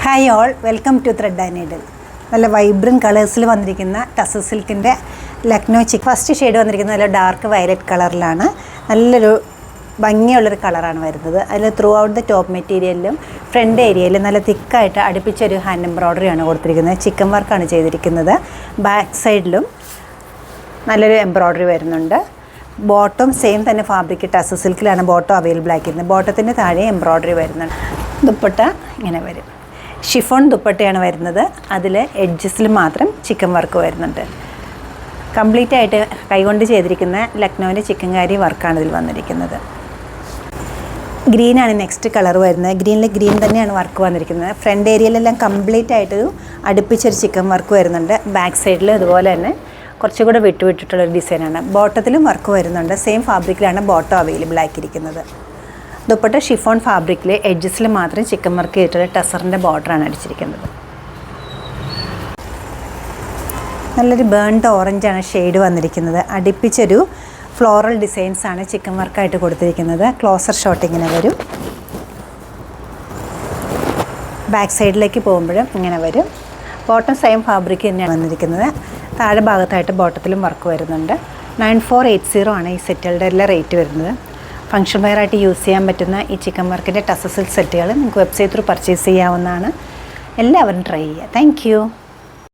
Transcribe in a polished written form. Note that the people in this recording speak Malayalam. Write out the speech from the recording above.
Hi all, welcome to thread and needle. നല്ല വൈബ്രൻറ്റ് കളേഴ്സിൽ വന്നിരിക്കുന്ന ടസർ സിൽക്കിൻ്റെ ലക്നോ ചിക്ക്. ഫസ്റ്റ് ഷെയ്ഡ് വന്നിരിക്കുന്നത് നല്ല ഡാർക്ക് വയലറ്റ് കളറിലാണ്. നല്ലൊരു ഭംഗിയുള്ളൊരു കളറാണ് വരുന്നത്. അതിൽ ത്രൂ ഔട്ട് ദ ടോപ്പ് മെറ്റീരിയലിലും ഫ്രണ്ട് ഏരിയയിലും നല്ല തിക്കായിട്ട് അടുപ്പിച്ചൊരു ഹാൻഡ് എംബ്രോയ്ഡറിയാണ് കൊടുത്തിരിക്കുന്നത്. ചിക്കൻ വർക്കാണ് ചെയ്തിരിക്കുന്നത്. ബാക്ക് സൈഡിലും നല്ലൊരു എംബ്രോയ്ഡറി വരുന്നുണ്ട്. ബോട്ടം സെയിം തന്നെ ഫാബ്രിക് ടസർ സിൽക്കിലാണ് ബോട്ടം അവൈലബിൾ ആക്കിയിരുന്നത്. ബോട്ടത്തിൻ്റെ താഴെ എംബ്രോയ്ഡറി വരുന്നുണ്ട്. ദുപ്പട്ട ഇങ്ങനെ വരും. ഷിഫോൺ ദുപ്പട്ടയാണ് വരുന്നത്. അതിൽ എഡ്ജസിൽ മാത്രം ചിക്കൻ വർക്ക് വരുന്നുണ്ട്. കംപ്ലീറ്റ് ആയിട്ട് കൈകൊണ്ട് ചെയ്തിരിക്കുന്ന ലക്നോവിൻ്റെ ചിക്കൻകാരി വർക്കാണ് ഇതിൽ വന്നിരിക്കുന്നത്. ഗ്രീനാണ് നെക്സ്റ്റ് കളർ വരുന്നത്. ഗ്രീനിൽ ഗ്രീൻ തന്നെയാണ് വർക്ക് വന്നിരിക്കുന്നത്. ഫ്രണ്ട് ഏരിയയിലെല്ലാം കംപ്ലീറ്റ് ആയിട്ടൊരു അടുപ്പിച്ചൊരു ചിക്കൻ വർക്ക് വരുന്നുണ്ട്. ബാക്ക് സൈഡിൽ അതുപോലെ തന്നെ കുറച്ചുകൂടെ വിട്ടുവിട്ടിട്ടുള്ളൊരു ഡിസൈനാണ്. ബോട്ടത്തിലും വർക്ക് വരുന്നുണ്ട്. സെയിം ഫാബ്രിക്കിലാണ് ബോട്ടം അവൈലബിൾ ആക്കിയിരിക്കുന്നത്. ദുപ്പട്ട ഷിഫോൺ ഫാബ്രിക്കിൽ എഡ്ജസിൽ മാത്രം ചിക്കൻ വർക്ക് ചെയ്തിട്ടുള്ള ടസറിൻ്റെ ബോർഡറാണ് അടിച്ചിരിക്കുന്നത്. നല്ലൊരു ബേൺഡ് ഓറഞ്ചാണ് ഷെയ്ഡ് വന്നിരിക്കുന്നത്. അടുപ്പിച്ചൊരു ഫ്ലോറൽ ഡിസൈൻസാണ് ചിക്കൻ വർക്കായിട്ട് കൊടുത്തിരിക്കുന്നത്. ക്ലോസർ ഷോട്ട് ഇങ്ങനെ വരും. ബാക്ക് സൈഡിലേക്ക് പോകുമ്പോഴും ഇങ്ങനെ വരും. ബോട്ടം സെയിം ഫാബ്രിക് തന്നെയാണ് വന്നിരിക്കുന്നത്. താഴെ ഭാഗത്തായിട്ട് ബോട്ടത്തിലും വർക്ക് വരുന്നുണ്ട്. 9480 ആണ് ഈ സെറ്റുകളുടെ എല്ലാം റേറ്റ് വരുന്നത്. ഫംഗ്ഷൻ വെയറായിട്ട് യൂസ് ചെയ്യാൻ പറ്റുന്ന ഈ ചിക്കൻ വർക്കിൻ്റെ ടസർ സിൽക്ക് സെറ്റുകൾ നമുക്ക് വെബ്സൈറ്റ് ത്രൂ പർച്ചേസ് ചെയ്യാവുന്നതാണ്. എല്ലാവരും ട്രൈ ചെയ്യുക. താങ്ക്